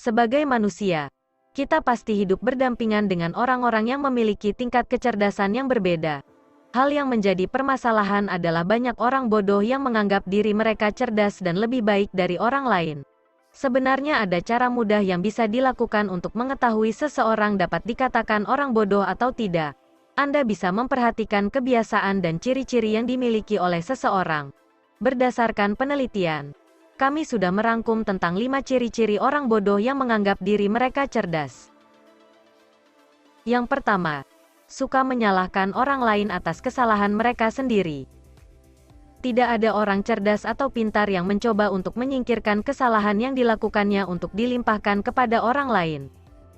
Sebagai manusia, kita pasti hidup berdampingan dengan orang-orang yang memiliki tingkat kecerdasan yang berbeda. Hal yang menjadi permasalahan adalah banyak orang bodoh yang menganggap diri mereka cerdas dan lebih baik dari orang lain. Sebenarnya ada cara mudah yang bisa dilakukan untuk mengetahui seseorang dapat dikatakan orang bodoh atau tidak. Anda bisa memperhatikan kebiasaan dan ciri-ciri yang dimiliki oleh seseorang. Berdasarkan penelitian, kami sudah merangkum tentang 5 ciri-ciri orang bodoh yang menganggap diri mereka cerdas. Yang pertama, suka menyalahkan orang lain atas kesalahan mereka sendiri. Tidak ada orang cerdas atau pintar yang mencoba untuk menyingkirkan kesalahan yang dilakukannya untuk dilimpahkan kepada orang lain.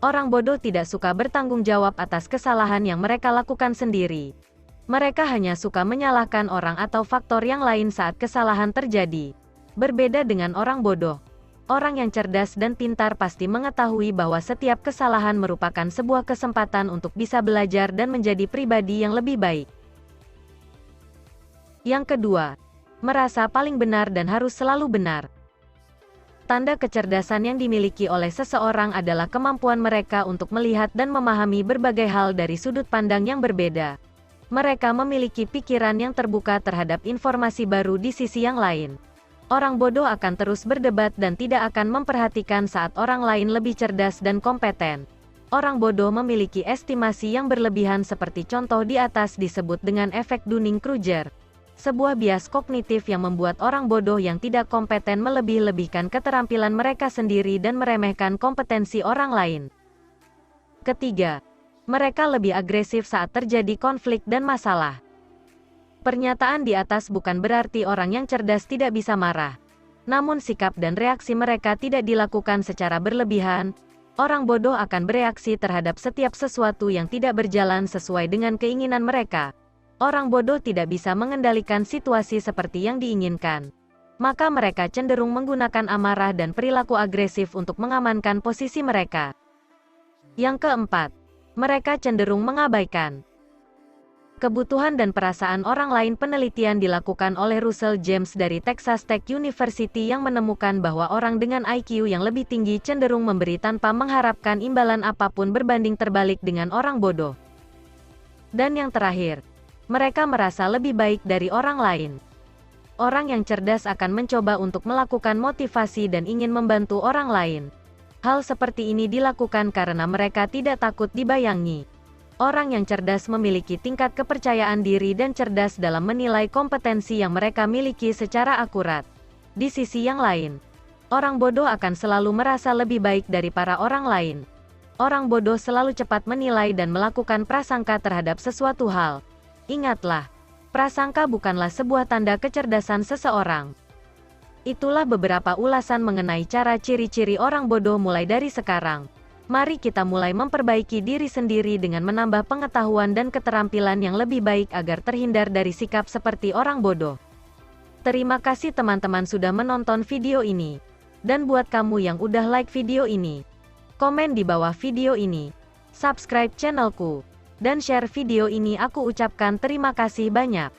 Orang bodoh tidak suka bertanggung jawab atas kesalahan yang mereka lakukan sendiri. Mereka hanya suka menyalahkan orang atau faktor yang lain saat kesalahan terjadi. Berbeda dengan orang bodoh, orang yang cerdas dan pintar pasti mengetahui bahwa setiap kesalahan merupakan sebuah kesempatan untuk bisa belajar dan menjadi pribadi yang lebih baik. Yang kedua, merasa paling benar dan harus selalu benar. Tanda kecerdasan yang dimiliki oleh seseorang adalah kemampuan mereka untuk melihat dan memahami berbagai hal dari sudut pandang yang berbeda. Mereka memiliki pikiran yang terbuka terhadap informasi baru di sisi yang lain. Orang bodoh akan terus berdebat dan tidak akan memperhatikan saat orang lain lebih cerdas dan kompeten. Orang bodoh memiliki estimasi yang berlebihan seperti contoh di atas disebut dengan efek Dunning-Kruger. Sebuah bias kognitif yang membuat orang bodoh yang tidak kompeten melebih-lebihkan keterampilan mereka sendiri dan meremehkan kompetensi orang lain. Ketiga, mereka lebih agresif saat terjadi konflik dan masalah. Pernyataan di atas bukan berarti orang yang cerdas tidak bisa marah. Namun sikap dan reaksi mereka tidak dilakukan secara berlebihan. Orang bodoh akan bereaksi terhadap setiap sesuatu yang tidak berjalan sesuai dengan keinginan mereka. Orang bodoh tidak bisa mengendalikan situasi seperti yang diinginkan. Maka mereka cenderung menggunakan amarah dan perilaku agresif untuk mengamankan posisi mereka. Yang keempat, mereka cenderung mengabaikan kebutuhan dan perasaan orang lain. Penelitian dilakukan oleh Russell James dari Texas Tech University yang menemukan bahwa orang dengan IQ yang lebih tinggi cenderung memberi tanpa mengharapkan imbalan apapun berbanding terbalik dengan orang bodoh. Dan yang terakhir, mereka merasa lebih baik dari orang lain. Orang yang cerdas akan mencoba untuk melakukan motivasi dan ingin membantu orang lain. Hal seperti ini dilakukan karena mereka tidak takut dibayangi. Orang yang cerdas memiliki tingkat kepercayaan diri dan cerdas dalam menilai kompetensi yang mereka miliki secara akurat. Di sisi yang lain, orang bodoh akan selalu merasa lebih baik dari para orang lain. Orang bodoh selalu cepat menilai dan melakukan prasangka terhadap sesuatu hal. Ingatlah, prasangka bukanlah sebuah tanda kecerdasan seseorang. Itulah beberapa ulasan mengenai cara ciri-ciri orang bodoh mulai dari sekarang. Mari kita mulai memperbaiki diri sendiri dengan menambah pengetahuan dan keterampilan yang lebih baik agar terhindar dari sikap seperti orang bodoh. Terima kasih teman-teman sudah menonton video ini. Dan buat kamu yang udah like video ini, komen di bawah video ini, subscribe channelku, dan share video ini. Aku ucapkan terima kasih banyak.